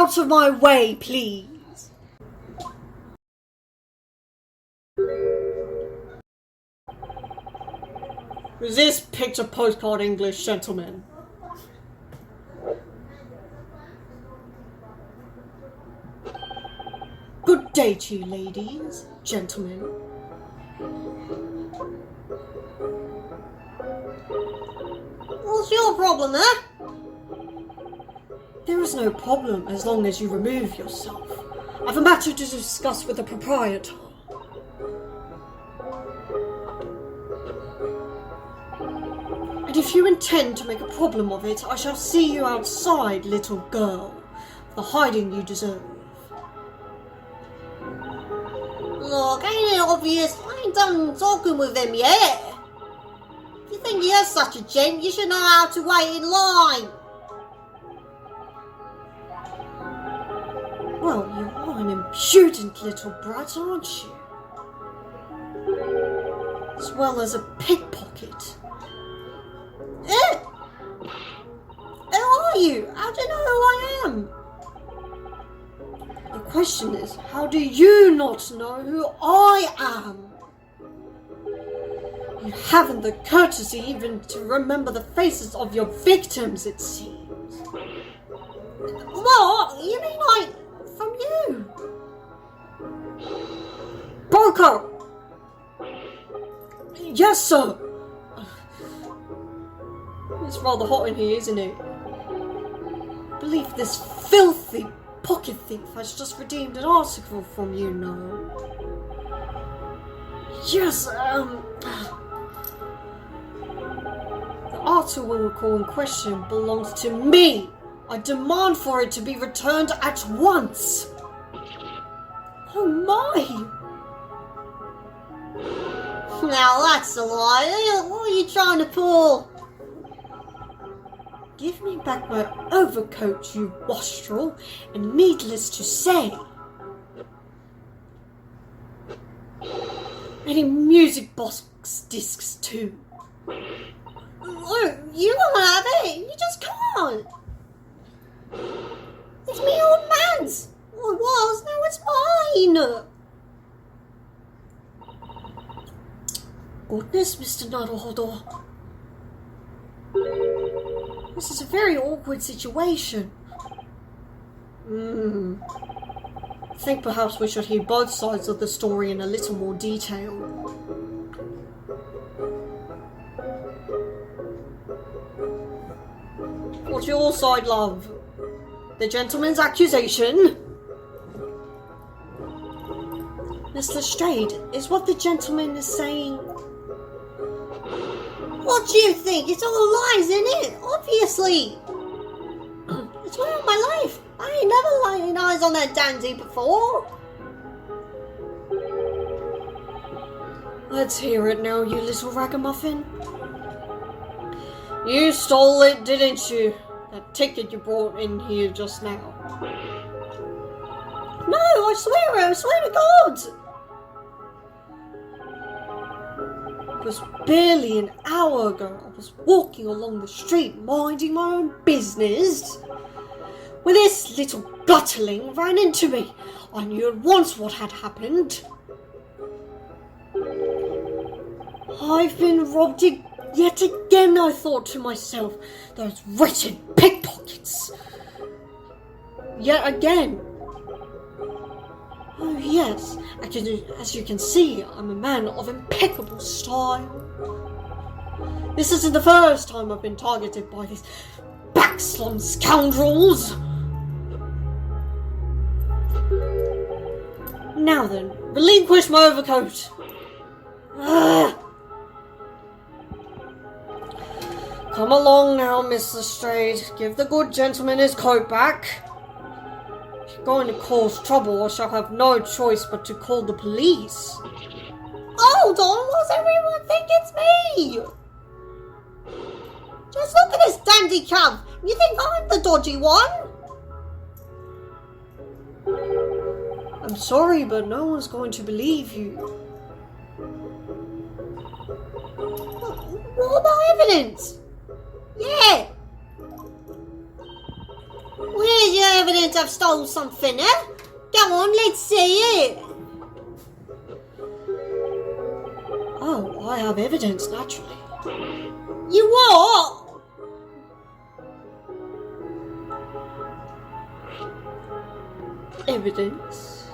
out of my way, please. Is this picture postcard English, gentlemen? Good day to you, ladies, gentlemen. What's your problem, eh? There is no problem as long as you remove yourself. I have a matter to discuss with the proprietor. And if you intend to make a problem of it, I shall see you outside, little girl. The hiding you deserve. Look, ain't it obvious? I ain't done talking with them yet. If you think you're such a gent, you should know how to wait in line. Well, you are an impudent little brat, aren't you? As well as a pickpocket. Who are you? How do you know who I am? The question is, how do you not know who I am? You haven't the courtesy even to remember the faces of your victims, it seems. What? You mean like, from you? Broker! Yes, sir! It's rather hot in here, isn't it? I believe this filthy pocket thief has just redeemed an article from you now. Yes, the article in question belongs to me. I demand for it to be returned at once. Oh my! Now that's a lie. What are you trying to pull? Give me back my overcoat, you wastrel, and needless to say, any music box discs too. Look, you won't have it. You just can't. It's me old man's. Well, it was. Now it's mine. Goodness, Mr. Naruhodo. This is a very awkward situation. I think perhaps we should hear both sides of the story in a little more detail. What's your side, love? The gentleman's accusation? Miss Lestrade, is what the gentleman is saying... What do you think? It's all lies, isn't it? Obviously. It's all my life. I ain't never laid eyes on that dandy before. Let's hear it now, you little ragamuffin. You stole it, didn't you? That ticket you brought in here just now. No, I swear to God. It was barely an hour ago. I was walking along the street, minding my own business, when this little gutterling ran into me. I knew at once what had happened. I've been robbed yet again, I thought to myself. Those wretched pickpockets. Yet again. Oh yes, as you can see, I'm a man of impeccable style. This isn't the first time I've been targeted by these backslum scoundrels. Now then, relinquish my overcoat. Come along now, Miss Lestrade. Give the good gentleman his coat back. If you're going to cause trouble, I shall have no choice but to call the police. Hold on, what's everyone think it's me? Just look at this dandy cub. You think I'm the dodgy one? I'm sorry, but no one's going to believe you. What about evidence? Yeah. Where's your evidence? claims I've stolen something, eh? Go on, let's see it. Oh, I have evidence, naturally. You what? Evidence?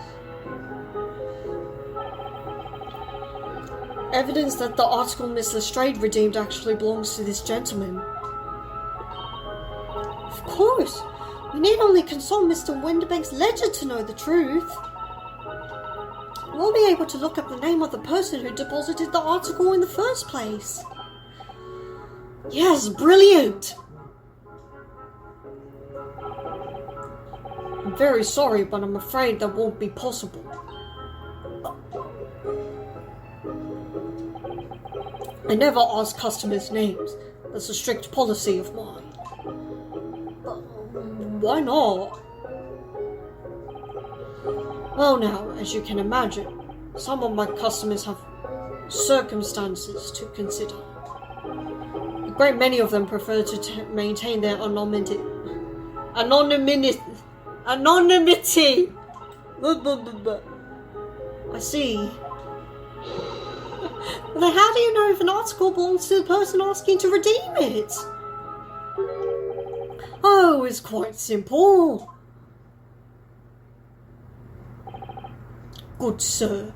Evidence that the article Miss Lestrade redeemed actually belongs to this gentleman. Of course. We need only consult Mr. Winterbank's ledger to know the truth. We'll be able to look up the name of the person who deposited the article in the first place. Yes, brilliant! I'm very sorry, but I'm afraid that won't be possible. I never ask customers' names. That's a strict policy of mine. Why not? Well now, as you can imagine, some of my customers have circumstances to consider. A great many of them prefer to maintain their anonymity. I see. Well, then how do you know if an article belongs to the person asking to redeem it? Oh, it's quite simple. Good sir.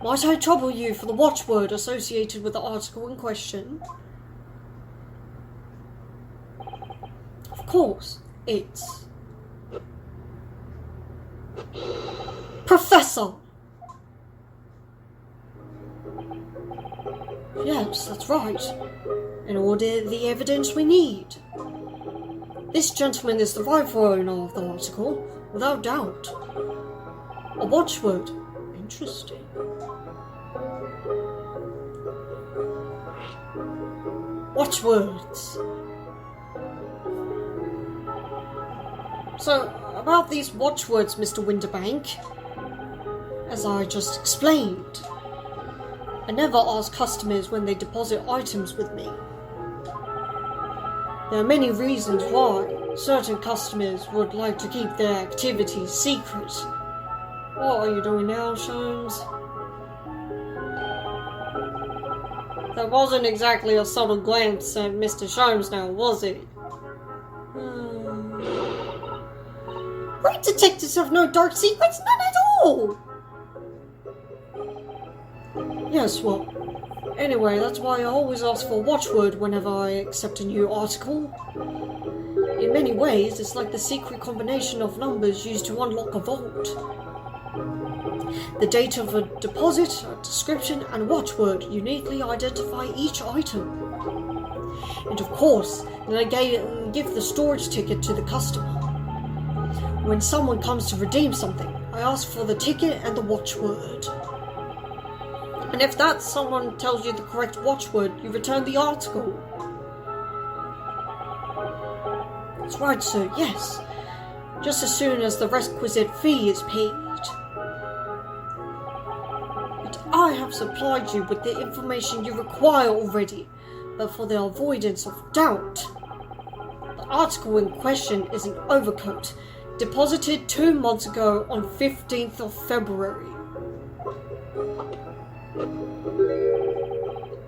Might I trouble you for the watchword associated with the article in question? Of course, it's Professor. Yes, that's right. And all the evidence we need. This gentleman is the rightful owner of the article, without doubt. A watchword. Interesting. Watchwords. So, about these watchwords, Mr. Winterbank, as I just explained, I never ask customers when they deposit items with me. There are many reasons why certain customers would like to keep their activities secret. What are you doing now, Sholmes? That wasn't exactly a subtle glance at Mr. Sholmes now, was it? Great detectives have no dark secrets, none at all! Yes, well, anyway, that's why I always ask for a watchword whenever I accept a new article. In many ways, it's like the secret combination of numbers used to unlock a vault. The date of a deposit, a description, and watchword uniquely identify each item. And of course, then I give the storage ticket to the customer. When someone comes to redeem something, I ask for the ticket and the watchword. And if that someone tells you the correct watchword, you return the article. That's right, sir, yes. Just as soon as the requisite fee is paid. But I have supplied you with the information you require already, but for the avoidance of doubt. The article in question is an overcoat, deposited 2 months ago on 15th of February.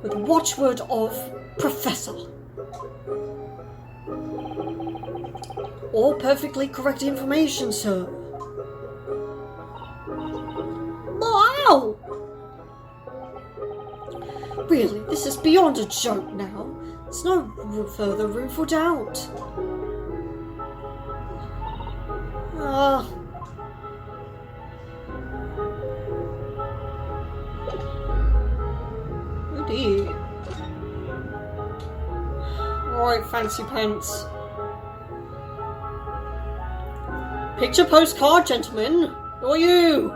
With the watchword of Professor. All perfectly correct information, sir. Wow! Really, this is beyond a joke now. There's no further room for doubt. Oh dear. Alright, fancy pants. Picture postcard, gentlemen. Who are you?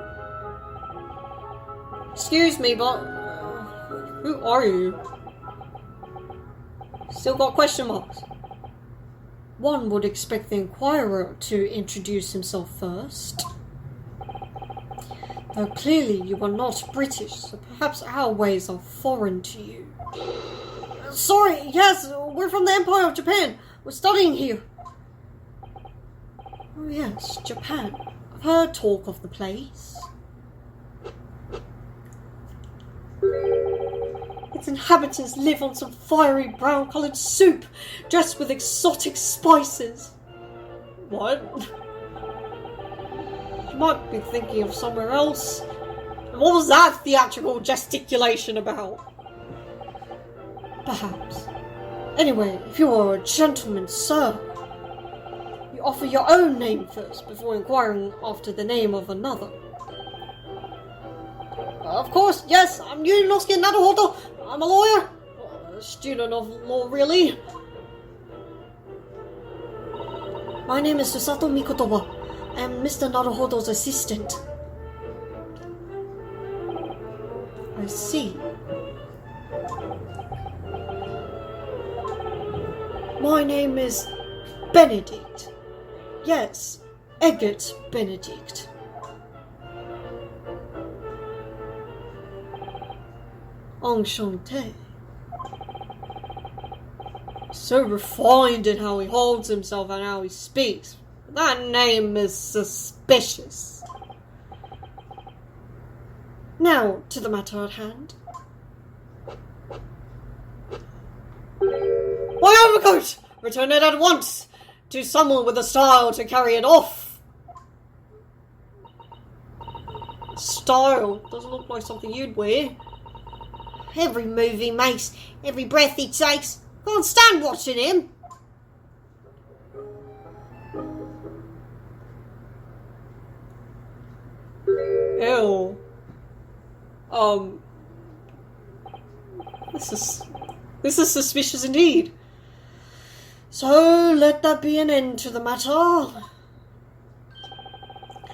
Excuse me, but who are you? Still got question marks. One would expect the inquirer to introduce himself first. Though clearly you are not British, so perhaps our ways are foreign to you. Sorry, yes, we're from the Empire of Japan. We're studying here. Oh yes, Japan. I've heard talk of the place. Its inhabitants live on some fiery brown-coloured soup, dressed with exotic spices. What? You might be thinking of somewhere else. And what was that theatrical gesticulation about? Perhaps. Anyway, if you are a gentleman, sir, you offer your own name first before inquiring after the name of another. Of course, yes, I'm Yunosuke Naruhodo. I'm a lawyer. A student of law, really. My name is Susato Mikotoba. I am Mr. Naruhodo's assistant. I see. My name is Benedict. Yes, Eggert Benedict. Enchanté. So refined in how he holds himself and how he speaks. That name is suspicious. Now, to the matter at hand. My overcoat! Return it at once! To someone with the style to carry it off! Style? Doesn't look like something you'd wear. Every move he makes, every breath he takes. Can't stand watching him. Ew. This is suspicious indeed. So let that be an end to the matter.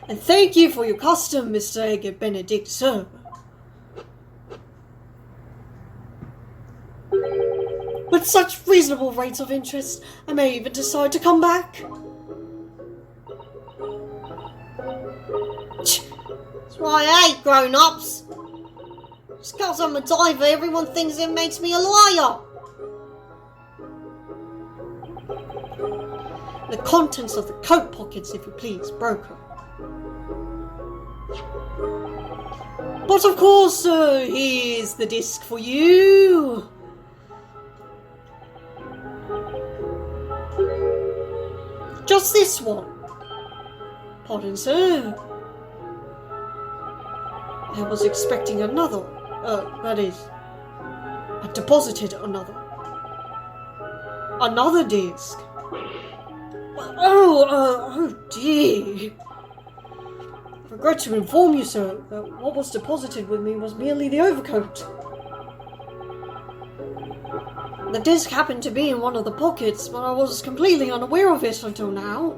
And thank you for your custom, Mr. Eggert Benedict, sir. With such reasonable rates of interest, I may even decide to come back. That's why I hate grown-ups. Just because I'm a diver, everyone thinks it makes me a liar. The contents of the coat pockets, if you please, broker. But of course, here's the disc for you. Just this one. Pardon, sir. I was expecting another. That is, I deposited another. Another disc. Oh dear. I regret to inform you, sir, that what was deposited with me was merely the overcoat. The disc happened to be in one of the pockets, but I was completely unaware of it until now.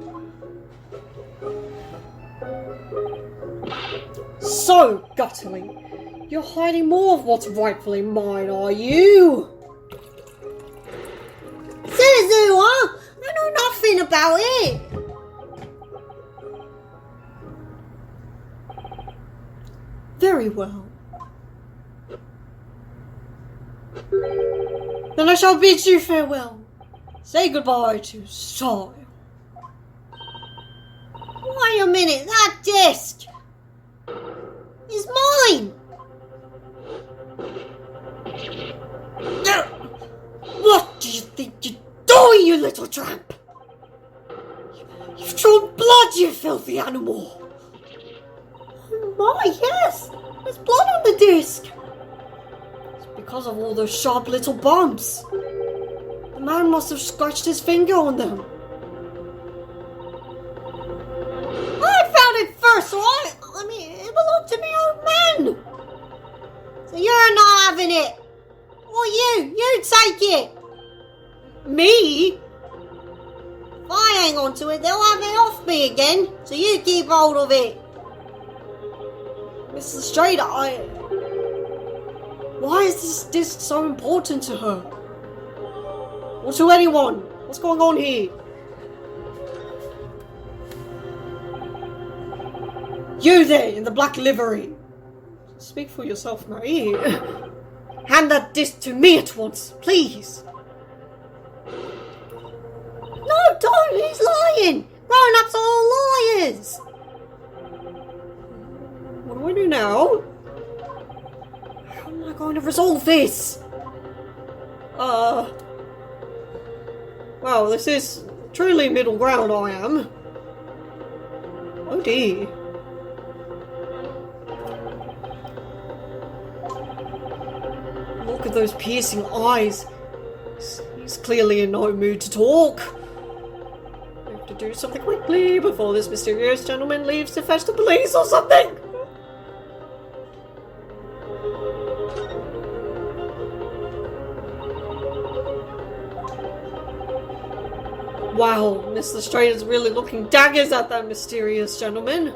So, guttily, you're hiding more of what's rightfully mine, are you? Suzuha! I know nothing about it! Very well. Then I shall bid you farewell. Say goodbye to style. Wait a minute, that disc is mine! What do you think you're doing, you little tramp? You've drawn blood, you filthy animal! Oh my, yes! There's blood on the disc! It's because of all those sharp little bumps. The man must have scratched his finger on them. I found it first, so I mean, it belonged to my old man! So you're not having it! Or you take it! Me? If I hang on to it, they'll have it off me again, so you keep hold of it. Mr. Straight, why is this disc so important to her? Or to anyone? What's going on here? You there, in the black livery. Speak for yourself, Marie. Hand that disc to me at once, please. No, don't! He's lying! Grown-ups are all fires! What do I do now? How am I going to resolve this? Well, this is truly middle ground I am. Oh dear. Look at those piercing eyes. He's clearly in no mood to talk. We have to do something quickly before this mysterious gentleman leaves to fetch the police or something. Wow, Mr. Straight is really looking daggers at that mysterious gentleman.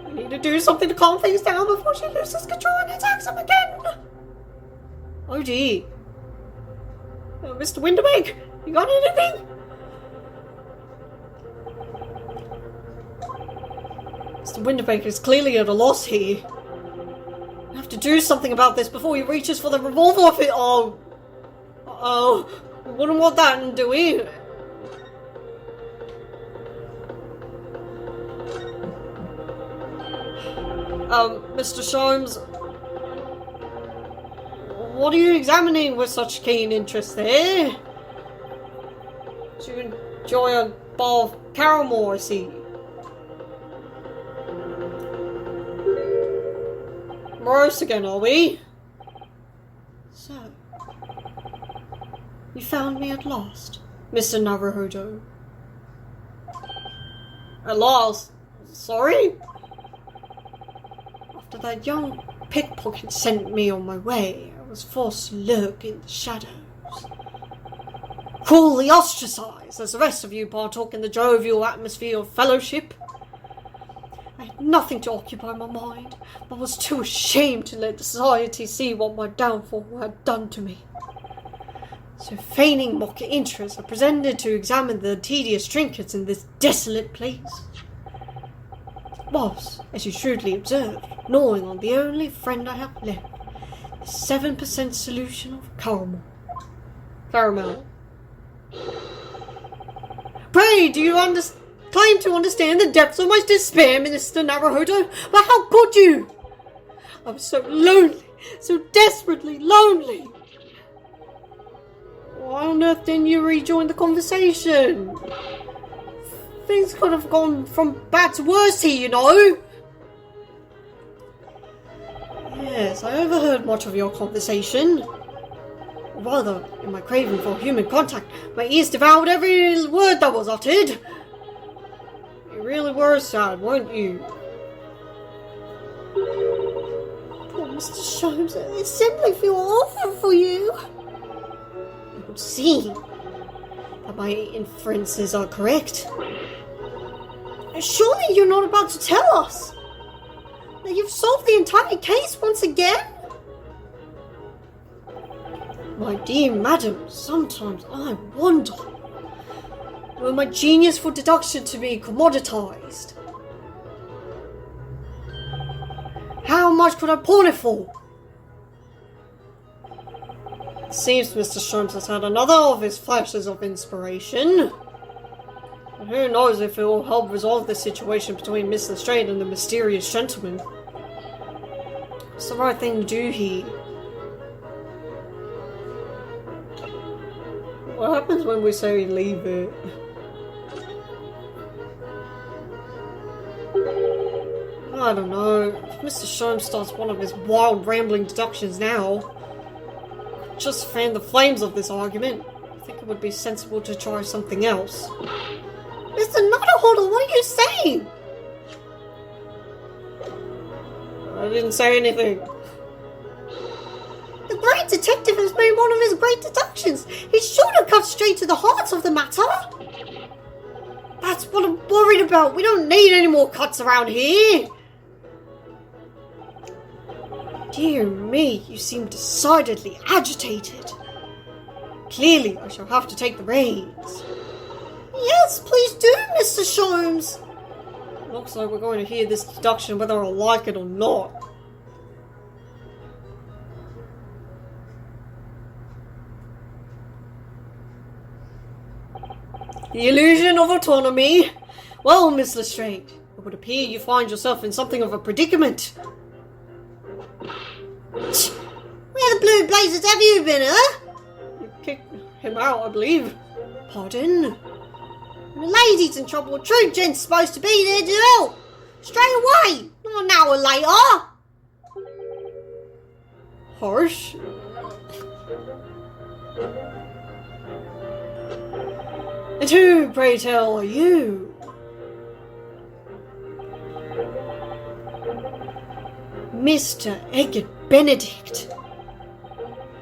We need to do something to calm things down before she loses control and attacks him again. Oh gee. Mr. Winterbank, you got anything? Mr. Winterbank is clearly at a loss here. We have to do something about this before he reaches for the revolver off it. Oh. Uh-oh. We wouldn't want that, do we? Mr. Sholmes, what are you examining with such keen interest there? Do you enjoy a bowl of caramel, I see? Morose again, are we? So, you found me at last, Mr. Naruhodo. At last? Sorry? After that young pickpocket sent me on my way, I was forced to lurk in the shadows. Cruelly ostracized as the rest of you partook in the jovial atmosphere of fellowship. I had nothing to occupy my mind, but was too ashamed to let society see what my downfall had done to me. So feigning mock interest, I pretended to examine the tedious trinkets in this desolate place. Was, as you shrewdly observed, gnawing on the only friend I have left, the 7% solution of caramel. Pray, do you claim to understand the depths of my despair, Mr. Naruhodo? But how could you? I was so lonely, so desperately lonely. Why on earth didn't you rejoin the conversation? Things could have gone from bad to worse here, you know. Yes, I overheard much of your conversation. Or rather, in my craving for human contact, my ears devoured every word that was uttered. You really were sad, weren't you? Poor Mr. Sholmes, I simply feel awful for you. It would seem that my inferences are correct. Surely you're not about to tell us that you've solved the entire case once again? My dear madam, sometimes I wonder, will my genius for deduction to be commoditized? How much could I pawn it for? It seems Mr. Sholmes has had another of his flashes of inspiration. But who knows if it will help resolve the situation between Mr. Straight and the mysterious gentleman. It's the right thing to do here. What happens when we say we leave it? I don't know. If Mr. Sholmes starts one of his wild rambling deductions now, just fan the flames of this argument. I think it would be sensible to try something else. Mr. Naruhodo, what are you saying? I didn't say anything. The great detective has made one of his great deductions. He's sure to cut straight to the heart of the matter. That's what I'm worried about. We don't need any more cuts around here. Dear me, you seem decidedly agitated. Clearly, I shall have to take the reins. Yes, please do, Mr. Sholmes. Looks like we're going to hear this deduction whether I like it or not. The illusion of autonomy. Well, Miss Lestrade, it would appear you find yourself in something of a predicament. Where the blue blazes have you been, huh? You kicked him out, I believe. Pardon? The lady's in trouble. A true gent's supposed to be there to help. Straight away, not an hour later. Harsh. And who, pray tell, are you? Mr. Eggert Benedict.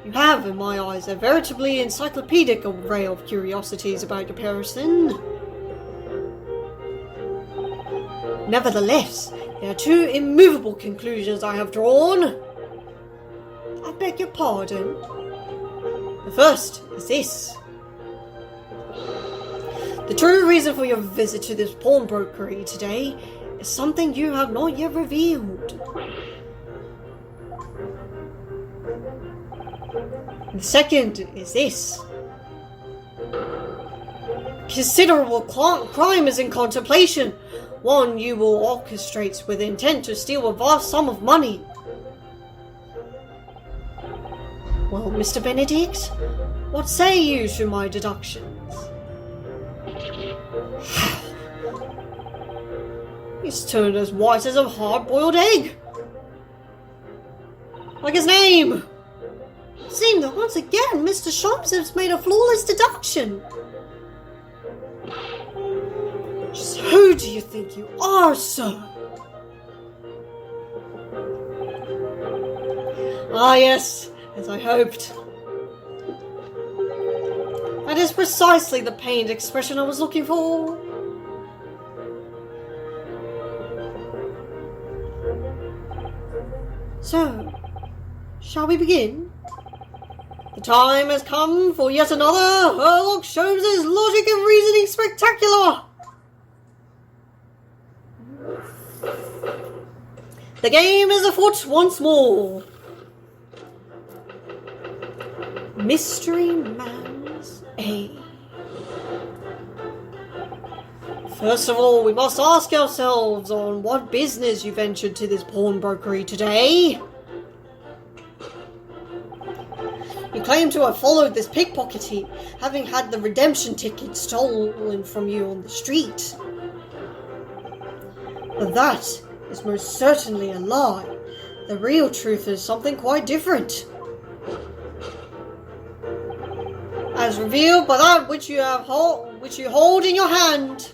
You have, in my eyes, a veritably encyclopedic array of curiosities about your person. Nevertheless, there are two immovable conclusions I have drawn. I beg your pardon. The first is this. The true reason for your visit to this pawnbrokery today is something you have not yet revealed. And the second is this. Considerable crime is in contemplation. One you will orchestrate with intent to steal a vast sum of money. Well, Mr. Benedict, what say you to my deductions? He's turned as white as a hard-boiled egg. Like his name. It seems that once again Mr. Shops has made a flawless deduction. Just who do you think you are, sir? Ah, yes, as I hoped. That is precisely the pained expression I was looking for. So, shall we begin? The time has come for yet another Sherlock Holmes' logic and reasoning spectacular! The game is afoot once more. Mystery Man's A. First of all, we must ask ourselves on what business you ventured to this pawnbrokery today. You claim to have followed this pickpocketing, having had the redemption ticket stolen from you on the street. But that is most certainly a lie. The real truth is something quite different. As revealed by that which you hold in your hand.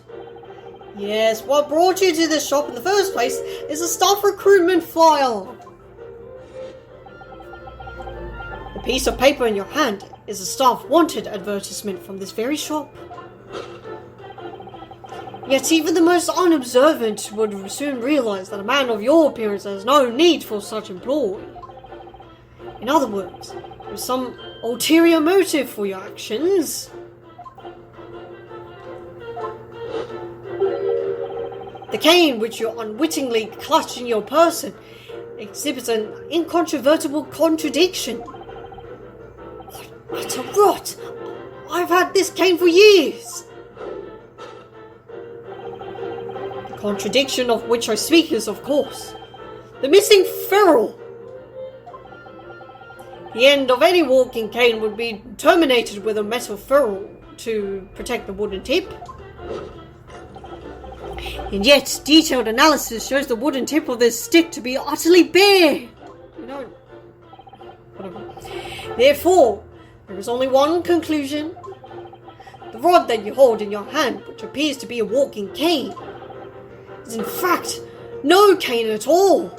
Yes, what brought you to this shop in the first place is a staff recruitment flyer. The piece of paper in your hand is a staff wanted advertisement from this very shop. Yet even the most unobservant would soon realize that a man of your appearance has no need for such employ. In other words, there is some ulterior motive for your actions. The cane which you unwittingly clutch in your person exhibits an incontrovertible contradiction. What a rot! I've had this cane for years! The contradiction of which I speak is, of course, the missing ferrule. The end of any walking cane would be terminated with a metal ferrule to protect the wooden tip. And yet, detailed analysis shows the wooden tip of this stick to be utterly bare. Whatever. Therefore, there is only one conclusion. The rod that you hold in your hand, which appears to be a walking cane, is in fact no cane at all.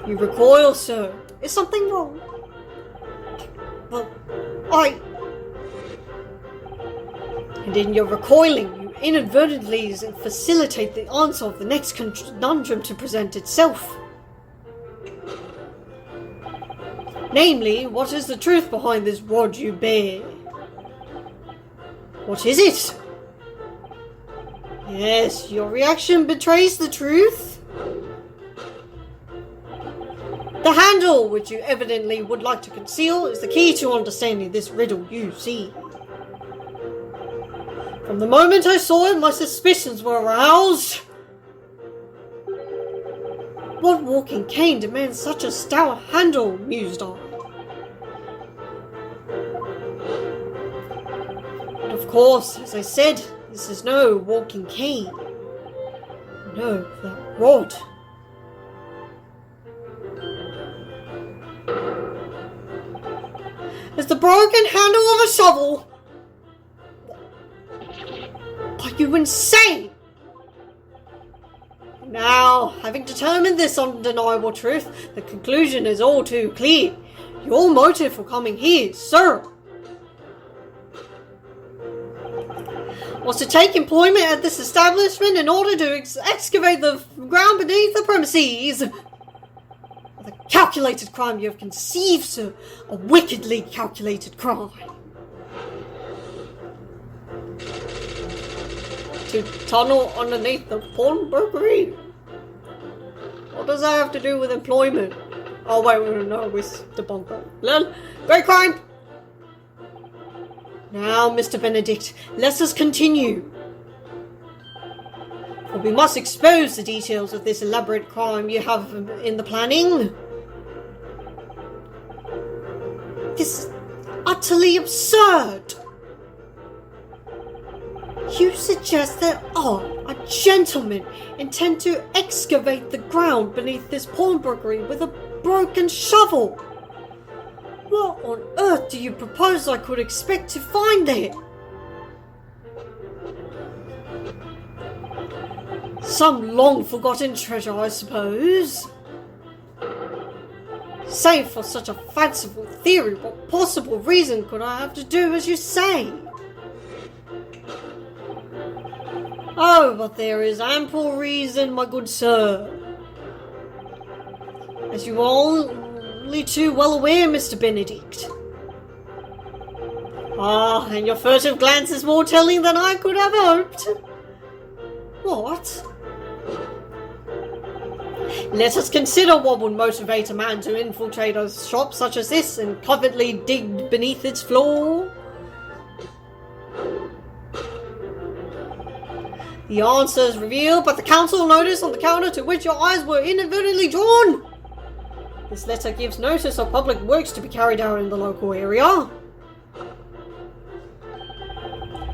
You recoil, sir. Is something wrong? Well, And in your recoiling, you inadvertently facilitate the answer of the next conundrum to present itself. Namely, what is the truth behind this rod you bear? What is it? Yes, your reaction betrays the truth. The handle, which you evidently would like to conceal, is the key to understanding this riddle you see. From the moment I saw it, my suspicions were aroused. What walking cane demands such a stout handle, mused I. But of course, as I said, this is no walking cane. No, that rod. It's the broken handle of a shovel. Are you insane? Now, having determined this undeniable truth, the conclusion is all too clear. Your motive for coming here, sir, was to take employment at this establishment in order to excavate the ground beneath the premises. The calculated crime you have conceived, sir. A wickedly calculated crime. To tunnel underneath the pawnbrokery? What does that have to do with employment? Oh wait, no, with the bunker. Great crime! Now, Mr. Benedict, let us continue. For we must expose the details of this elaborate crime you have in the planning. This is utterly absurd. You suggest that a gentleman, intend to excavate the ground beneath this pawnbrokery with a broken shovel. What on earth do you propose I could expect to find there? Some long-forgotten treasure, I suppose. Save for such a fanciful theory, what possible reason could I have to do as you say? Oh, but there is ample reason, my good sir. As you are only too well aware, Mr. Benedict. Ah, and your furtive glance is more telling than I could have hoped. What? Let us consider what would motivate a man to infiltrate a shop such as this and covertly dig beneath its floor. The answer is revealed by the council notice on the counter to which your eyes were inadvertently drawn. This letter gives notice of public works to be carried out in the local area.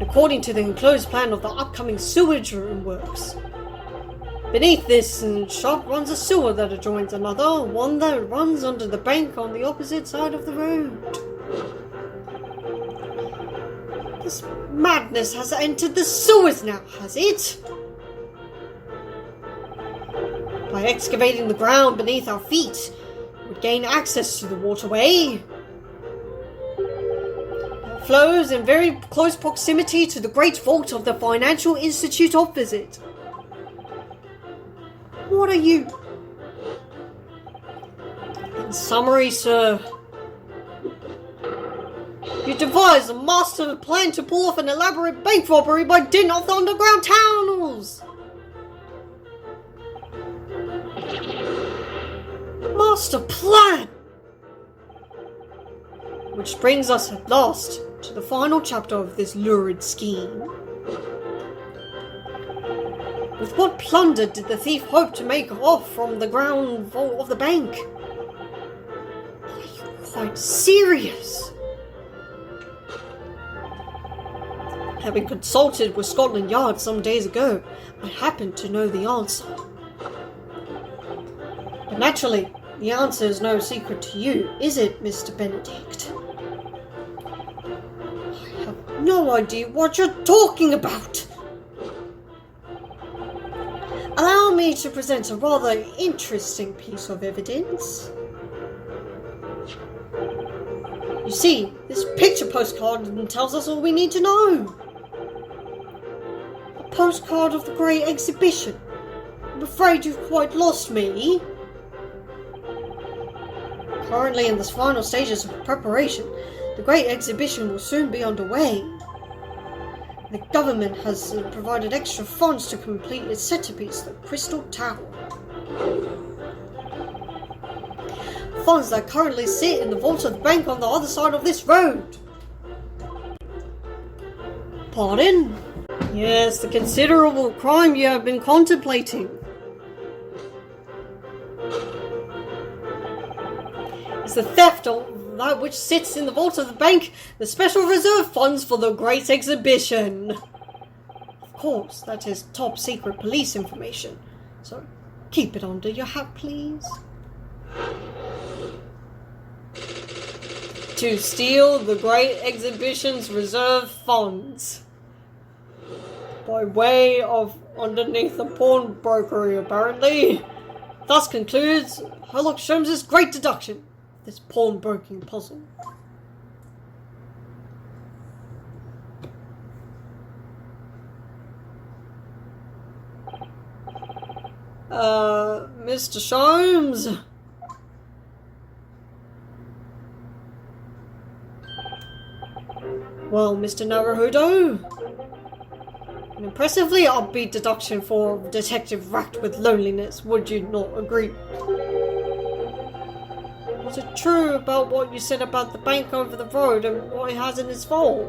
According to the enclosed plan of the upcoming sewage room works. Beneath this shop runs a sewer that adjoins another, one that runs under the bank on the opposite side of the road. This madness has entered the sewers now, has it? By excavating the ground beneath our feet, we would gain access to the waterway. It flows in very close proximity to the great vault of the Financial Institute opposite. What are you? In summary, sir, you devised a master plan to pull off an elaborate bank robbery by dint of the underground tunnels. Master plan! Which brings us at last to the final chapter of this lurid scheme. With what plunder did the thief hope to make off from the ground vault of the bank? Are you quite serious? Having consulted with Scotland Yard some days ago, I happened to know the answer. But naturally, the answer is no secret to you, is it, Mr. Benedict? I have no idea what you're talking about. Allow me to present a rather interesting piece of evidence. You see, this picture postcard tells us all we need to know. A postcard of the Great Exhibition. I'm afraid you've quite lost me. Currently in the final stages of preparation, the Great Exhibition will soon be underway. The government has provided extra funds to complete its centerpiece, the Crystal Tower. funds that currently sit in the vault of the bank on the other side of this road. Pardon? Yes, the considerable crime you have been contemplating. It's the theft of that which sits in the vault of the bank, the special reserve funds for the great exhibition. Of course, that is top secret police information, so keep it under your hat, please. To steal the great exhibition's reserve funds. By way of underneath the pawnbrokery, apparently. Thus concludes Sherlock Holmes's great deduction. This pawnbroking puzzle. Mr. Sholmes? Well, Mr. Naruhodo? An impressively upbeat deduction for a detective racked with loneliness, would you not agree? Was it true about what you said about the bank over the road and what it has in its vault?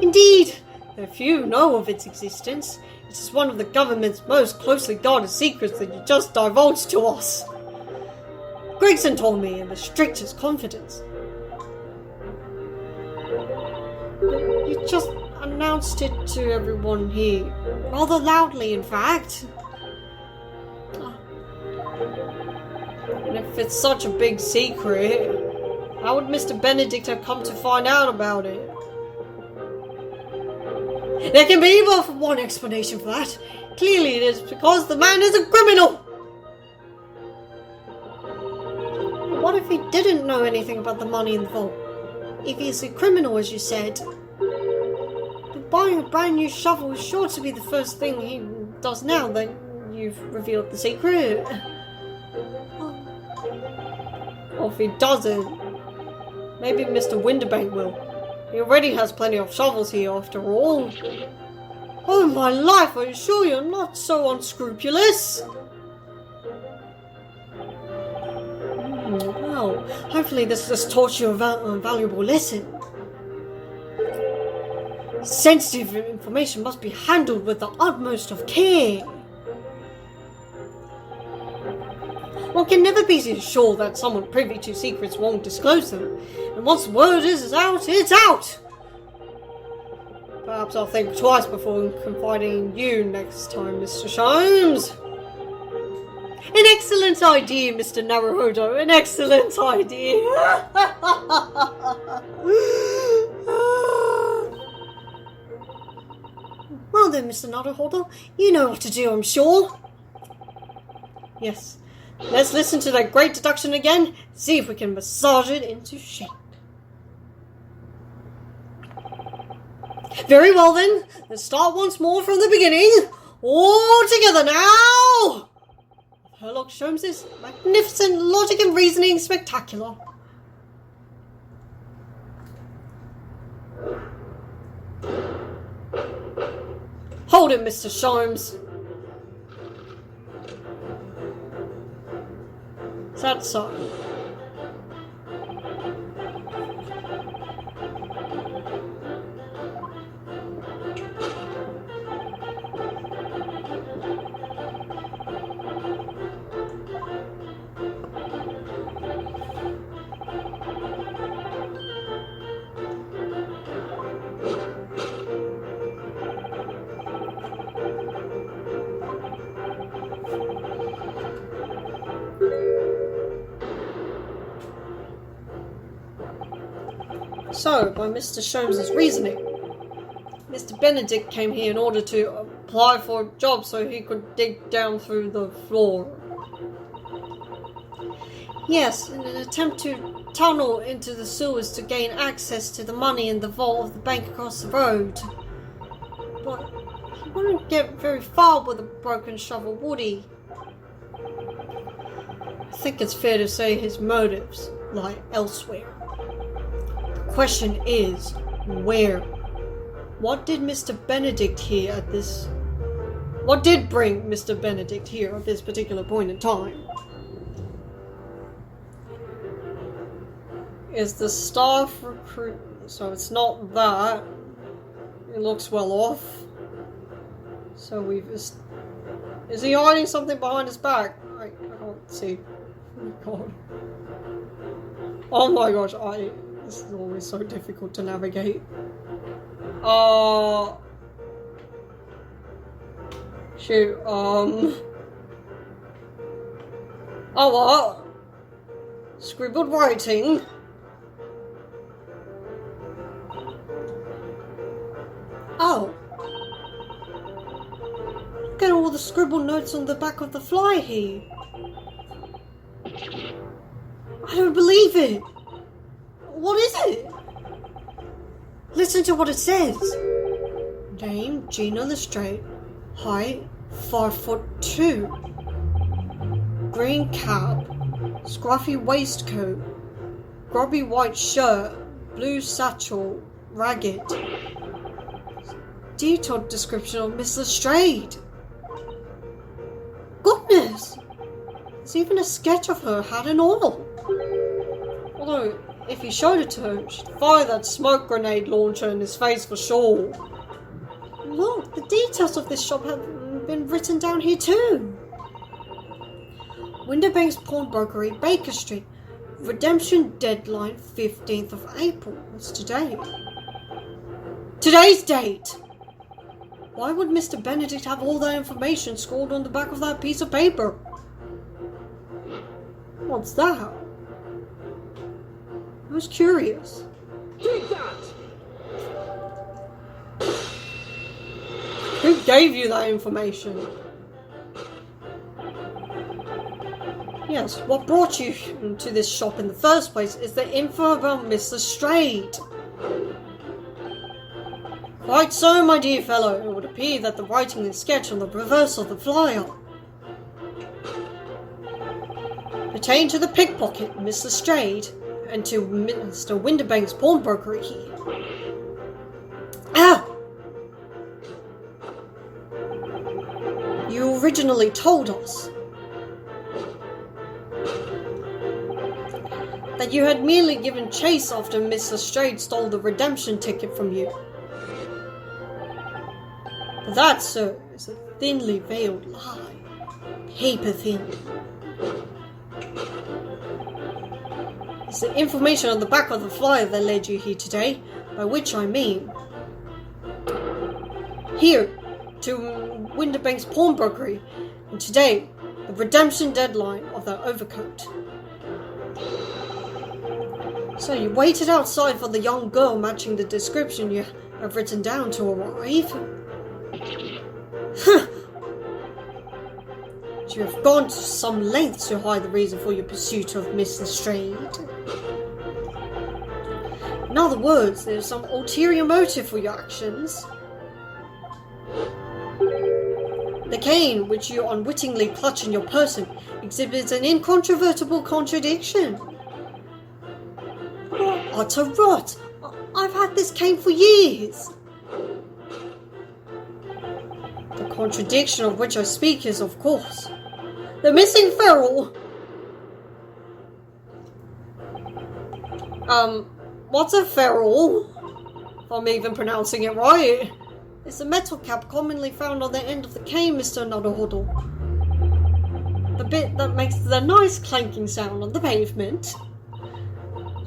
Indeed, though few know of its existence, it is one of the government's most closely guarded secrets that you just divulged to us. Gregson told me in the strictest confidence. You just announced it to everyone here, rather loudly in fact. And if it's such a big secret, how would Mr. Benedict have come to find out about it? There can be but one explanation for that. Clearly it is because the man is a criminal! What if he didn't know anything about the money in the vault? If he's a criminal, as you said, then buying a brand new shovel is sure to be the first thing he does now that you've revealed the secret. Or if he doesn't, maybe Mr. Winterbank will. He already has plenty of shovels here after all. Oh my life, are you sure you're not so unscrupulous? Well, hopefully this has taught you a valuable lesson. Sensitive information must be handled with the utmost of care. One can never be sure that someone privy to secrets won't disclose them. And once the word is out, it's out! Perhaps I'll think twice before confiding in you next time, Mr. Sholmes. An excellent idea, Mr. Naruhodo. An excellent idea. Well then, Mr. Naruhodo, you know what to do, I'm sure. Yes. Let's listen to that great deduction again, see if we can massage it into shape. Very well then, let's start once more from the beginning. All together now! Sherlock Holmes's magnificent logic and reasoning spectacular. Hold it, Mr. Sholmes. Is that so? So, by Mr. Sholmes' reasoning, Mr. Benedict came here in order to apply for a job so he could dig down through the floor. Yes, in an attempt to tunnel into the sewers to gain access to the money in the vault of the bank across the road. But he wouldn't get very far with a broken shovel, would he? I think it's fair to say his motives lie elsewhere. Question is, where? What did Mr. Benedict here at this... What did bring Mr. Benedict here at this particular point in time? is the staff recruit. So it's not that. It looks well off. So we've just... Is he hiding something behind his back? I can't see. Oh my god. Oh my gosh, this is always so difficult to navigate. Shoot, oh what? Scribbled writing? Oh. Look at all the scribbled notes on the back of the flyer here. I don't believe it. What is it? Listen to what it says. Name, Gina Lestrade. Height, 5'2". Green cap. Scruffy waistcoat. Grubby white shirt. Blue satchel. Ragged. Detailed description of Miss Lestrade. Goodness! There's even a sketch of her, hat and all. Although, if he showed it to her, she'd fire that smoke grenade launcher in his face for sure. Look, the details of this shop have been written down here too. Winterbank's Pawnbrokery, Baker Street. Redemption deadline 15th of April. What's today? Today's date! Why would Mr. Benedict have all that information scrawled on the back of that piece of paper? What's that? I was curious. Take that! Who gave you that information? Yes, what brought you to this shop in the first place is the info about Miss Lestrade. Quite so, my dear fellow. It would appear that the writing and sketch on the reverse of the flyer pertain to the pickpocket, Miss Lestrade, and to Mr. Winterbank's pawnbrokery here. Ah! You originally told us that you had merely given chase after Miss Lestrade stole the redemption ticket from you. But that, sir, is a thinly veiled lie. Paper thin. It's the information on the back of the flyer that led you here today, by which I mean here, to Winterbank's pawnbrokery, and today, the redemption deadline of that overcoat. So you waited outside for the young girl matching the description you have written down to arrive? Huh. You have gone to some lengths to hide the reason for your pursuit of Miss Lestrade. In other words, there is some ulterior motive for your actions. The cane, which you unwittingly clutch in your person, exhibits an incontrovertible contradiction. Utter rot! I've had this cane for years! The contradiction of which I speak is, of course, the missing ferrule. What's a ferrule? If I'm even pronouncing it right. It's a metal cap commonly found on the end of the cane, Mr. Nuddlehuddle. The bit that makes the nice clanking sound on the pavement.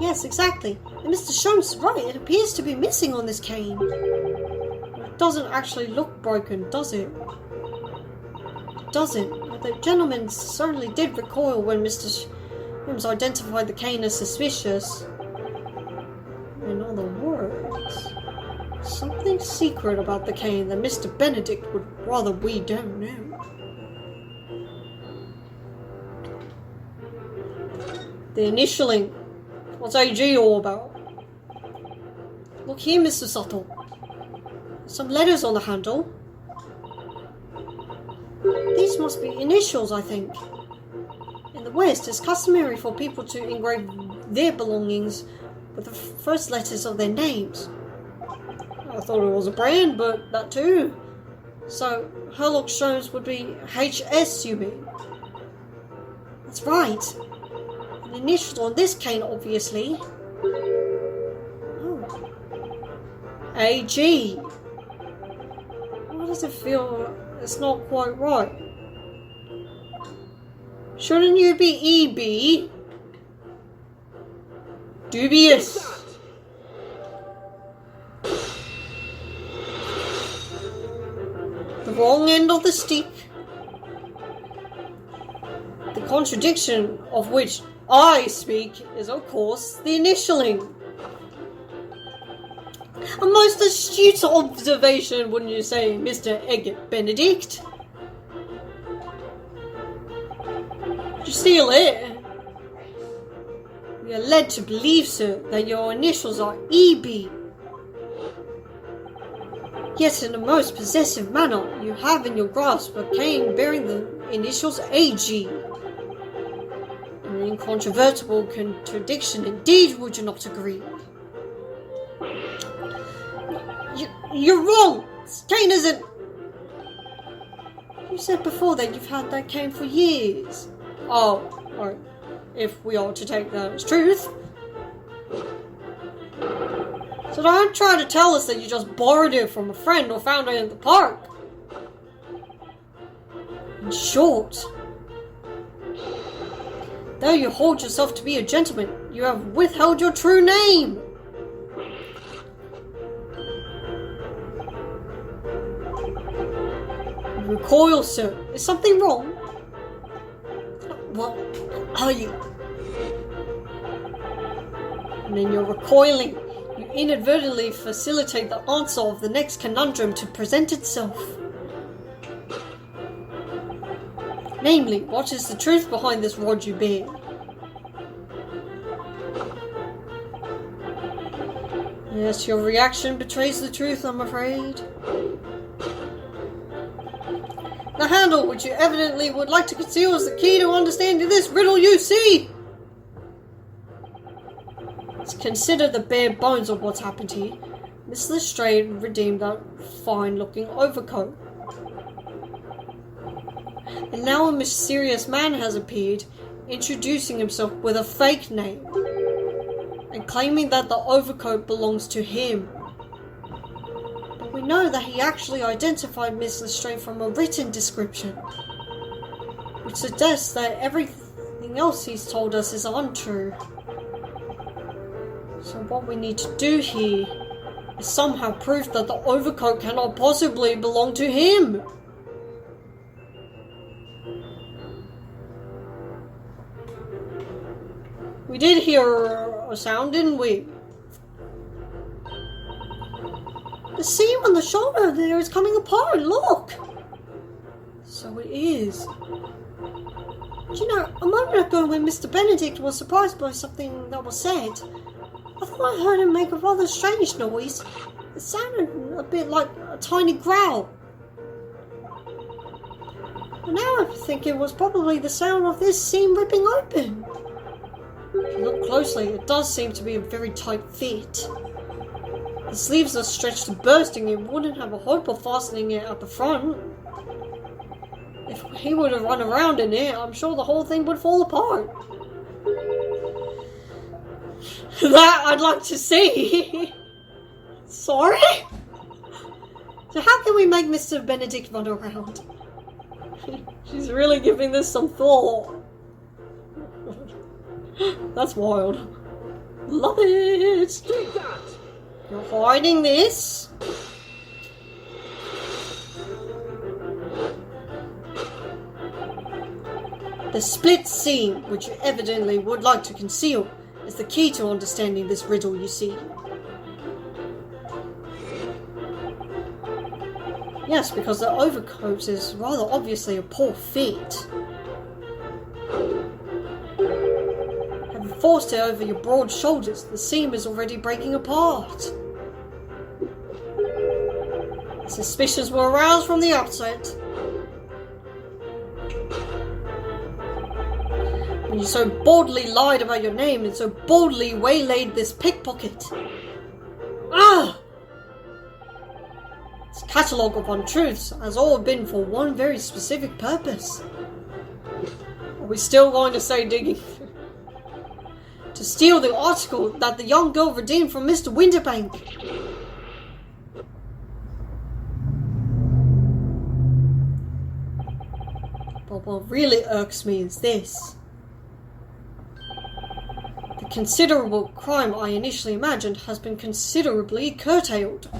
Yes, exactly. And Mr. Sholmes is right, it appears to be missing on this cane. It doesn't actually look broken, does it? It doesn't. The gentleman certainly did recoil when Mr. Sholmes identified the cane as suspicious. In other words, something secret about the cane that Mr. Benedict would rather we don't know. The initialing. What's AG all about? Look here, Mr. Subtle. Some letters on the handle. These must be initials, I think. In the West, it's customary for people to engrave their belongings with the first letters of their names. I thought it was a brand, but that too. So, Herlock Sholmes would be HS, you mean? That's right. An initial on this cane, obviously. AG. Why does it feel it's not quite right? Shouldn't you be EB? Dubious. The wrong end of the stick. The contradiction of which I speak is, of course, the initialing. A most astute observation, wouldn't you say, Mr. Eggert Benedict? Did you steal it? We are led to believe, sir, that your initials are EB. Yet in the most possessive manner, you have in your grasp a cane bearing the initials AG. An incontrovertible contradiction indeed, would you not agree? You're wrong! Cane isn't... You said before that you've had that cane for years. Oh, or if we are to take that as truth. So don't try to tell us that you just borrowed it from a friend or found it in the park. In short, though you hold yourself to be a gentleman, you have withheld your true name. You recoil, sir. Is something wrong? What are you? And in your recoiling, you inadvertently facilitate the answer of the next conundrum to present itself. Namely, what is the truth behind this rod you bear? Yes, your reaction betrays the truth, I'm afraid. The handle, which you evidently would like to conceal, is the key to understanding this riddle you see. Let's consider the bare bones of what's happened here. Mr. Lestrade redeemed that fine-looking overcoat. And now a mysterious man has appeared, introducing himself with a fake name, and claiming that the overcoat belongs to him. But we know that he actually identified Miss Lestrade from a written description, which suggests that everything else he's told us is untrue. So what we need to do here is somehow prove that the overcoat cannot possibly belong to him. We did hear a sound, didn't we? The seam on the shoulder there is coming apart, look! So it is. Do you know, a moment ago when Mr. Benedict was surprised by something that was said, I thought I heard him make a rather strange noise. It sounded a bit like a tiny growl. But now I think it was probably the sound of this seam ripping open. If you look closely, it does seem to be a very tight fit. The sleeves are stretched to bursting and wouldn't have a hope of fastening it at the front. If he were to run around in it, I'm sure the whole thing would fall apart. That I'd like to see. Sorry? So how can we make Mr. Benedict run around? She's really giving this some thought. That's wild. Love it! Take that! You're hiding this? The split seam, which you evidently would like to conceal, is the key to understanding this riddle, you see. Yes, because the overcoat is rather obviously a poor fit. Having forced it over your broad shoulders, the seam is already breaking apart. Suspicions were aroused from the outset. When you so boldly lied about your name and so boldly waylaid this pickpocket. Ah! This catalogue of untruths has all been for one very specific purpose. Are we still going to say digging? To steal the article that the young girl redeemed from Mr. Winterbank. what really irks me is this. The considerable crime I initially imagined has been considerably curtailed.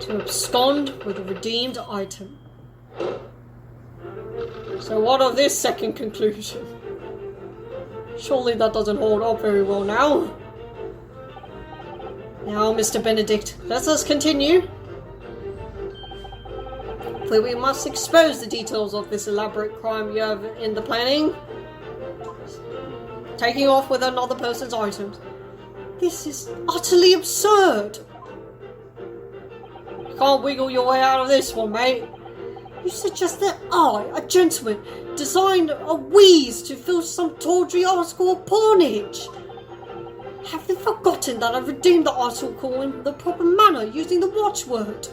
To abscond with a redeemed item. So what of this second conclusion? Surely that doesn't hold up very well now. Now, Mr. Benedict, let us continue. For we must expose the details of this elaborate crime you have in the planning. Taking off with another person's items. This is utterly absurd. You can't wiggle your way out of this one, mate. You suggest that I, a gentleman, designed a wheeze to fill some tawdry article of pawnage? Have you forgotten that I redeemed the article in the proper manner using the watchword?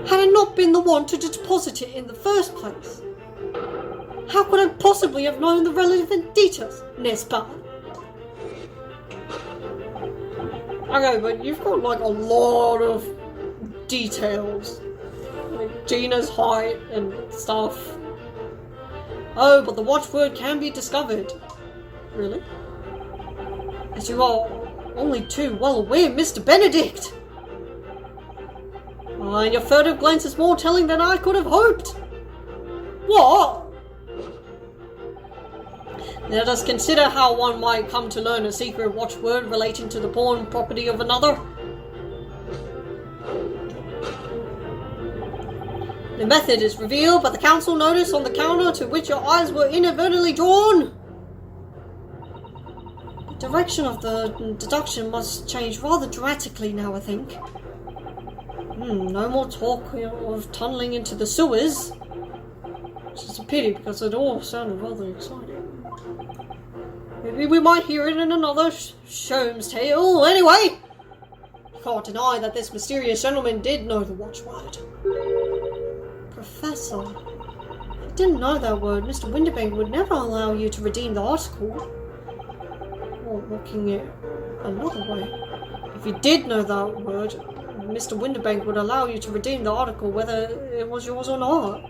Had I not been the one to deposit it in the first place, how could I possibly have known the relevant details, n'est-ce pas? Okay, but you've got like a lot of details. Like Gina's height and stuff. Oh, but the watchword can be discovered. Really? As you are only too well aware, Mr. Benedict! And your furtive glance is more telling than I could have hoped. What? Let us consider how one might come to learn a secret watchword relating to the pawn property of another. The method is revealed by the council notice on the counter to which your eyes were inadvertently drawn. The direction of the deduction must change rather dramatically now, I think. No more talk of tunneling into the sewers. Which is a pity because it all sounded rather exciting. Maybe we might hear it in another Sholmes tale. Anyway, can't deny that this mysterious gentleman did know the watchword. Professor, if you didn't know that word, Mr. Winterbank would never allow you to redeem the article. Or looking at another way, if you did know that word, Mr. Winterbank would allow you to redeem the article whether it was yours or not.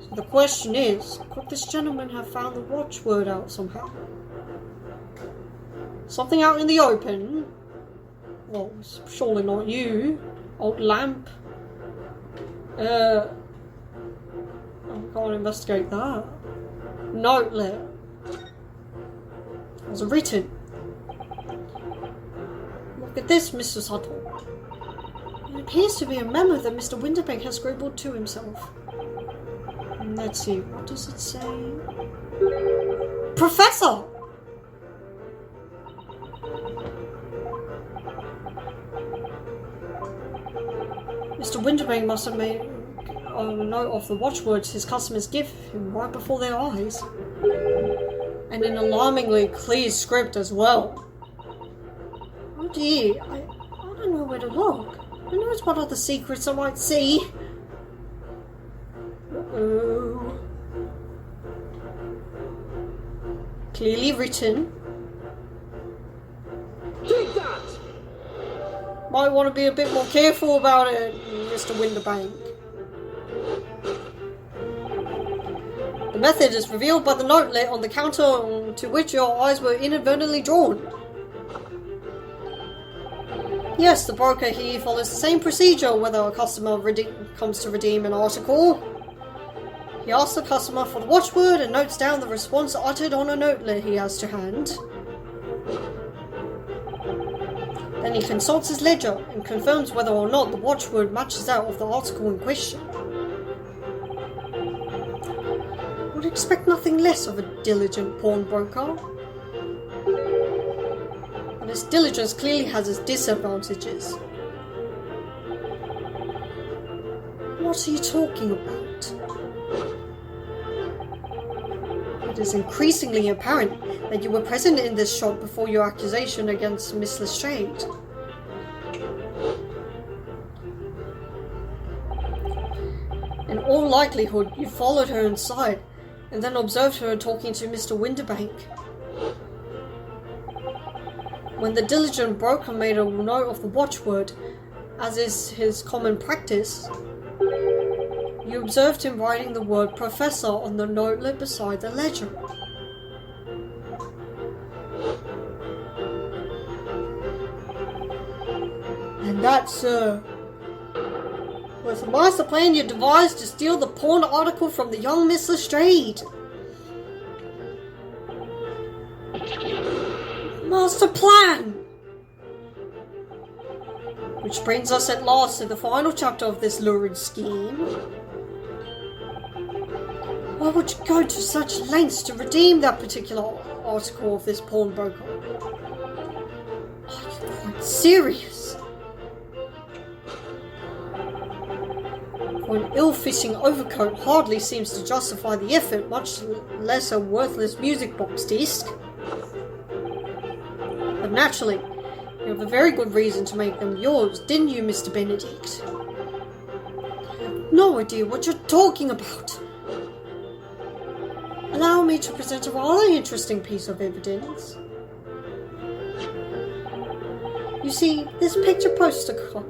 So the question is, could this gentleman have found the watchword out somehow? Something out in the open? Well, surely not you. Old lamp. I can't investigate that. Notelet. Was it written? Look at this, Mr. Suttle. It appears to be a memo that Mr. Winterbank has scribbled to himself. Let's see, what does it say? Professor! Mr. Winterbank must have made a note of the watchwords his customers give him right before their eyes. And in alarmingly clear script as well. Oh dear, I don't know where to look. Who knows what other secrets I might see? Uh-oh. Clearly written. Take that! Might want to be a bit more careful about it, Mr. Winterbank. The method is revealed by the notelet on the counter to which your eyes were inadvertently drawn. Yes, the broker here follows the same procedure whether a customer comes to redeem an article. He asks the customer for the watchword and notes down the response uttered on a notelet he has to hand. Then he consults his ledger and confirms whether or not the watchword matches that of the article in question. I would expect nothing less of a diligent pawnbroker. But his diligence clearly has its disadvantages. What are you talking about? It is increasingly apparent that you were present in this shop before your accusation against Miss Lestrade. In all likelihood, you followed her inside and then observed her talking to Mr. Winterbank. When the diligent broker made a note of the watchword, as is his common practice, you observed him writing the word Professor on the notelet beside the ledger. And that, sir, was the master plan you devised to steal the pawned article from the young Miss Lestrade. Master plan! Which brings us at last to the final chapter of this lurid scheme. Why would you go to such lengths to redeem that particular article of this pawnbroker? Are you quite serious? For an ill-fitting overcoat hardly seems to justify the effort, much less a worthless music box disc. But naturally, you have a very good reason to make them yours, didn't you, Mr. Benedict? I have no idea what you're talking about. Allow me to present a rather interesting piece of evidence. You see, this picture postcard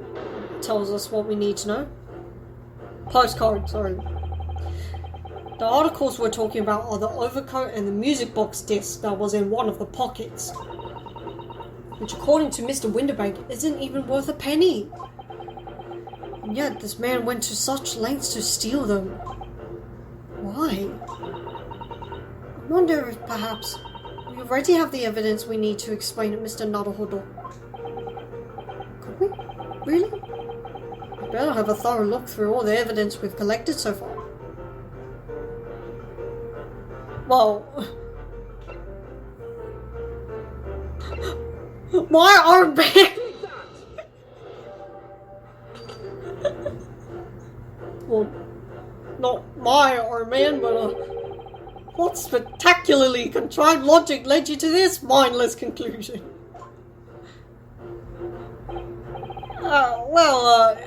tells us what we need to know. Postcard, sorry. The articles we're talking about are the overcoat and the music box disc that was in one of the pockets, which according to Mr. Winterbank isn't even worth a penny. And yet this man went to such lengths to steal them. Why? I wonder if perhaps we already have the evidence we need to explain it, Mr. Naruhodo. Could we? Really? We better have a thorough look through all the evidence we've collected so far. Well... my armband! Well, not my armband, but what spectacularly contrived logic led you to this mindless conclusion?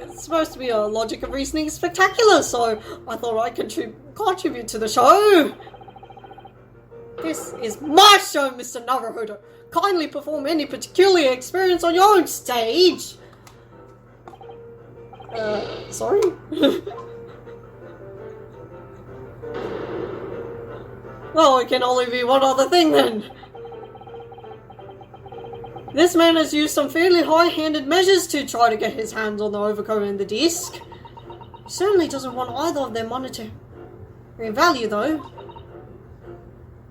It's supposed to be a logic of reasoning spectacular, so I thought I'd contribute to the show. This is my show, Mr. Naruhodo. Kindly perform any particular experience on your own stage. Sorry? Well, it can only be one other thing then. This man has used some fairly high-handed measures to try to get his hands on the overcoat and the disc. He certainly doesn't want either of their monetary value, though.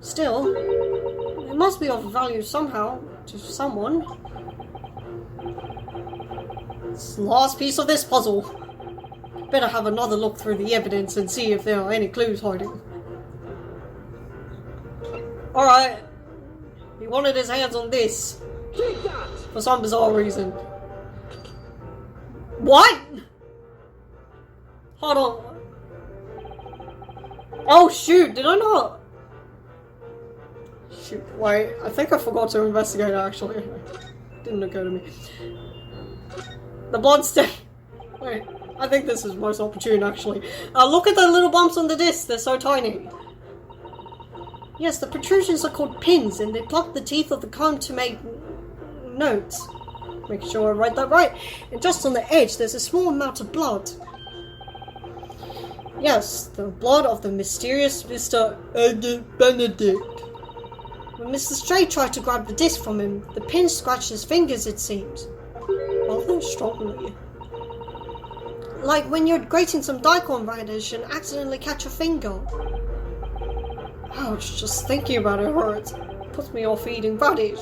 Still, it must be of value somehow to someone. It's the last piece of this puzzle. Better have another look through the evidence and see if there are any clues hiding. Alright. He wanted his hands on this. For some bizarre reason. What? Hold on. Oh shoot, did I not? Shoot, wait, I think I forgot to investigate actually. Didn't occur to me. The bloodstain. Wait, I think this is most opportune actually. Look at the little bumps on the disc, they're so tiny. Yes, the protrusions are called pins, and they pluck the teeth of the comb to make notes. Make sure I write that right. And just on the edge, there's a small amount of blood. Yes, the blood of the mysterious Mr. Benedict. When Mr. Stray tried to grab the disc from him, the pin scratched his fingers, it seems. Rather strongly. Like when you're grating some daikon radish and accidentally catch your finger. Ouch, just thinking about it hurts. Puts me off eating radish.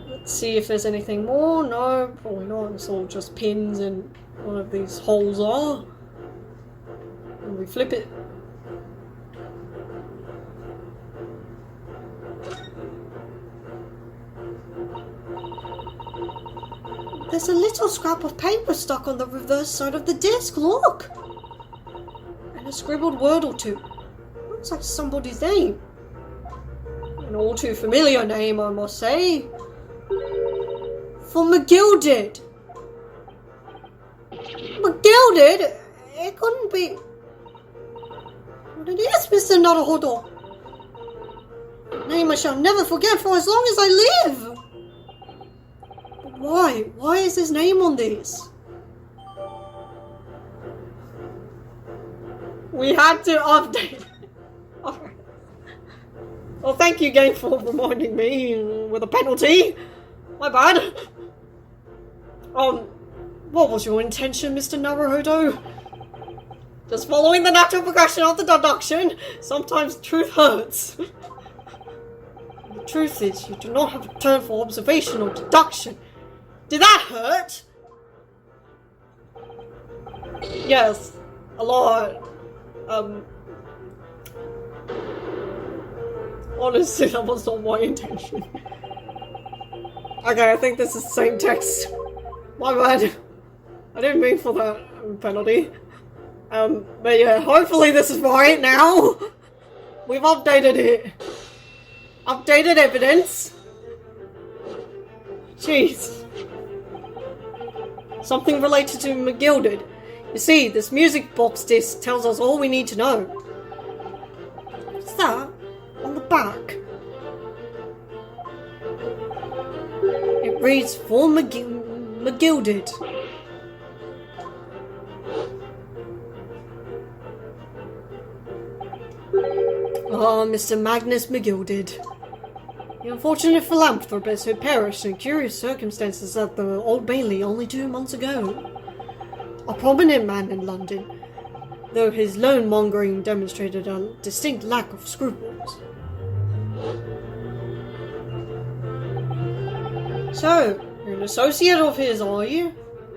Let's see if there's anything more. No, probably not. It's all just pins and one of these holes are. And we flip it. There's a little scrap of paper stuck on the reverse side of the disc, look! And a scribbled word or two. Looks like somebody's name. An all too familiar name, I must say. For McGilded. McGilded? It couldn't be... What it is, Mr. Naruhodo? A name I shall never forget for as long as I live. But why? Why is his name on this? We had to update. Alright. Well, thank you, game, for reminding me with a penalty. My bad. What was your intention, Mr. Naruhodo? Just following the natural progression of the deduction. Sometimes truth hurts. The truth is, you do not have a turn for observation or deduction. Did that hurt? Yes, a lot. Honestly, that was not my intention. Okay, I think this is the same text. My bad. I didn't mean for that penalty. But yeah, hopefully this is right now. We've updated it. Updated evidence. Jeez. Something related to McGilded. You see, this music box disc tells us all we need to know. What's that? On the back? It reads, for McGilded. Ah, Mr. Magnus McGilded. The unfortunate philanthropist who perished in curious circumstances at the Old Bailey only 2 months ago. A prominent man in London, though his loan-mongering demonstrated a distinct lack of scruples. So, you're an associate of his, are you?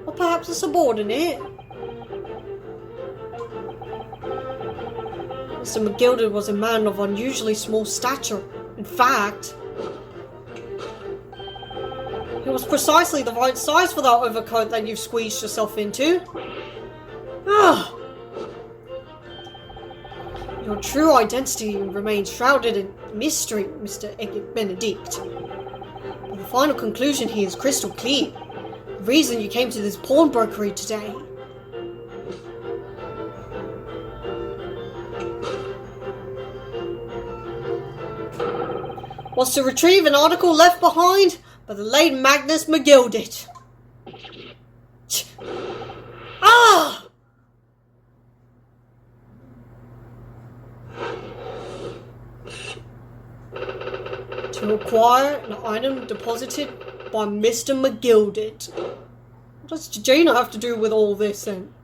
Or perhaps a subordinate? Mr. McGilded was a man of unusually small stature. In fact, he was precisely the right size for that overcoat that you've squeezed yourself into. Ah. Your true identity remains shrouded in mystery, Mr. Egget Benedict. But the final conclusion here is crystal clear. The reason you came to this pawnbrokery today was to retrieve an article left behind by the late Magnus McGilded. Ah! To acquire an item deposited by Mr. McGilded. What does Jana have to do with all this then?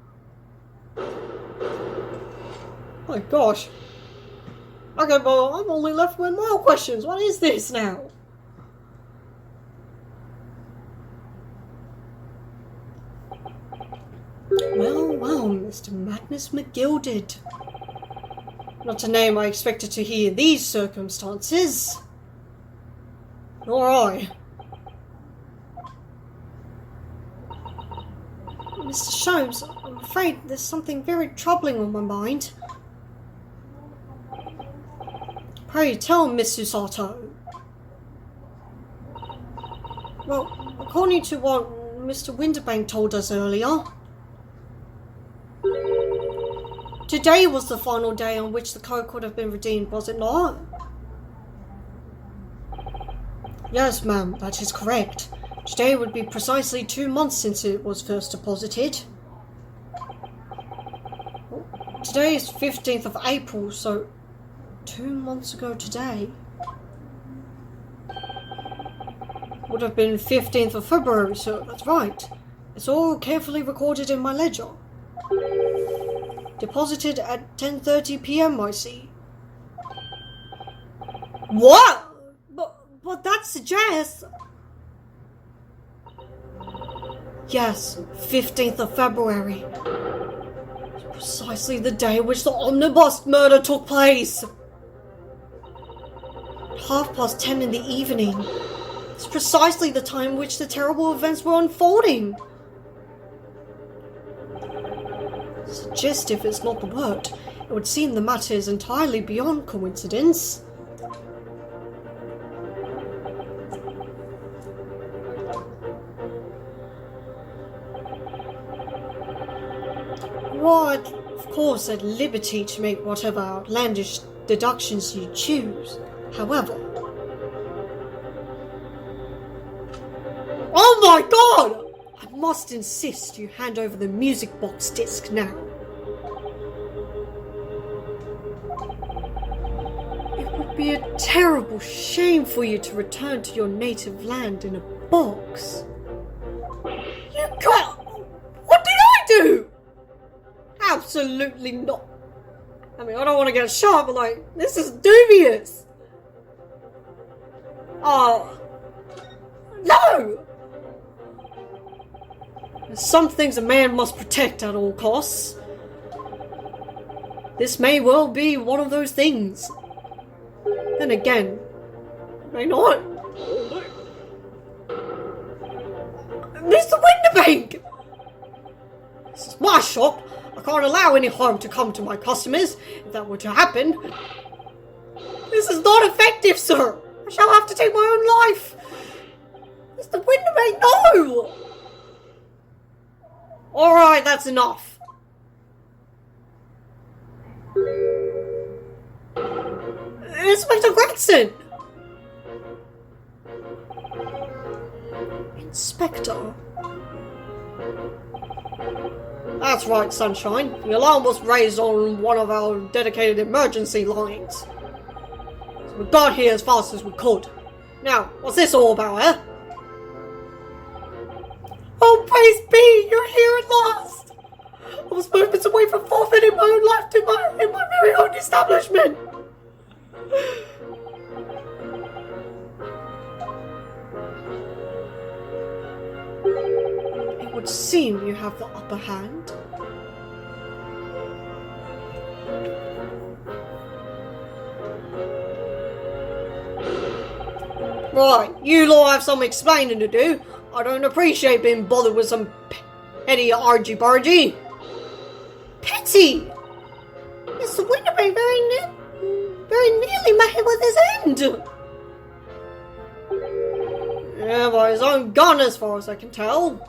My gosh. Okay, well, I'm only left with more questions. What is this now? Well, Mr. Magnus McGilded. Not a name I expected to hear in these circumstances. Nor I. Mr. Sholmes, I'm afraid there's something very troubling on my mind. Pray tell, Miss Susato. Well, according to what Mr. Winterbank told us earlier, today was the final day on which the code could have been redeemed, was it not? Yes, ma'am, that is correct. Today would be precisely 2 months since it was first deposited. Today is 15th of April, so 2 months ago today would have been 15th of February, so that's right. It's all carefully recorded in my ledger. Deposited at 10:30 p.m. I see. What? But that suggests... Yes, 15th of February. It's precisely the day which the omnibus murder took place. 10:30 in the evening. It's precisely the time which the terrible events were unfolding. Suggestive is not the word. It would seem the matter is entirely beyond coincidence. You are, of course, at liberty to make whatever outlandish deductions you choose. However... Oh my god! I must insist you hand over the music box disc now. It would be a terrible shame for you to return to your native land in a box. You can't... What did I do? Absolutely not. I mean, I don't want to get shot, but like, this is dubious. Oh. No! There's some things a man must protect at all costs. This may well be one of those things. Then again, it may not. Mr. Winterbank! This is my shop. I can't allow any harm to come to my customers. If that were to happen... This is not effective, sir! I shall have to take my own life! Mr. Winterbank, no! Alright, that's enough. Inspector Gregson! Inspector? That's right, Sunshine. The alarm was raised on one of our dedicated emergency lines. So we got here as fast as we could. Now, what's this all about, eh? Oh, praise be! You're here at last! I was moments away from forfeiting my own life in my very own establishment! It would seem you have the upper hand. Right, you lot have some explaining to do. I don't appreciate being bothered with some petty argy-bargy. Petty? Mr. Winterbank very nearly met him with his end. Yeah, by his own gun as far as I can tell.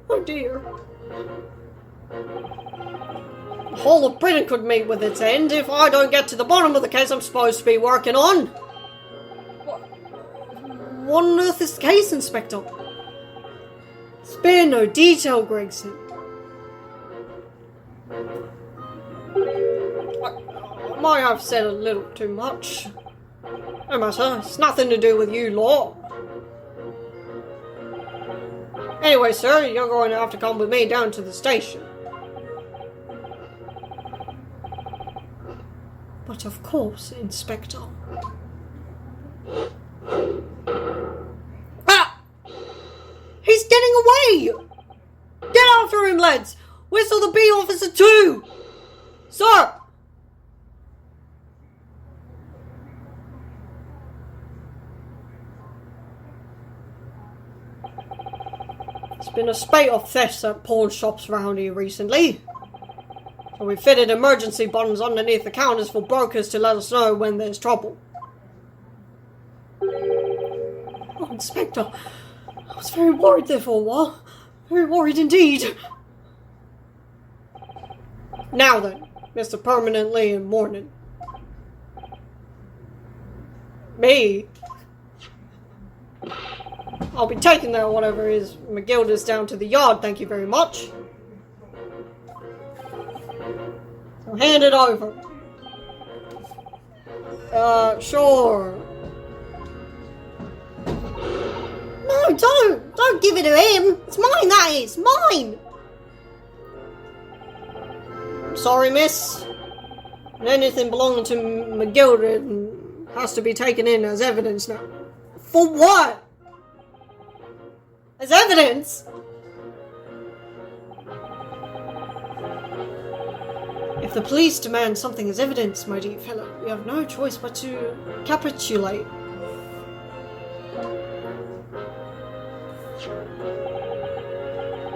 Oh dear. The whole of Britain could meet with its end if I don't get to the bottom of the case I'm supposed to be working on. What on earth is the case, Inspector? Spare no detail, Gregson. I might have said a little too much. No matter, it's nothing to do with you lot. Anyway, sir, you're going to have to come with me down to the station. But of course, Inspector. He's getting away! Get after him, lads! Whistle the B officer too! Sir! There's been a spate of thefts at pawn shops around here recently. So we fitted emergency buttons underneath the counters for brokers to let us know when there's trouble. Oh, Inspector, I was very worried there for a while. Very worried indeed. Now then, Mr. Permanently in mourning. Me? I'll be taking that whatever is McGilda's down to the yard, thank you very much. So hand it over. Sure. No, don't give it to him. It's mine, that is, mine. Sorry, miss. Anything belonging to McGilda has to be taken in as evidence now. For what? As evidence? If the police demand something as evidence, my dear fellow, we have no choice but to capitulate.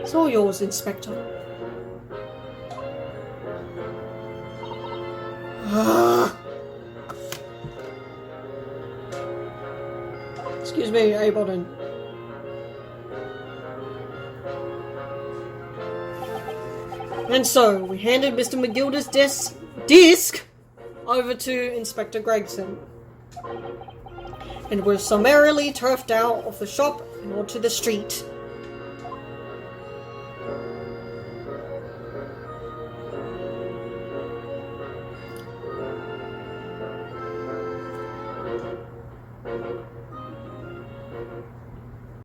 It's all yours, Inspector. Excuse me, Aberdeen. And so, we handed Mr. McGilda's disc over to Inspector Gregson. and were summarily turfed out of the shop and onto the street.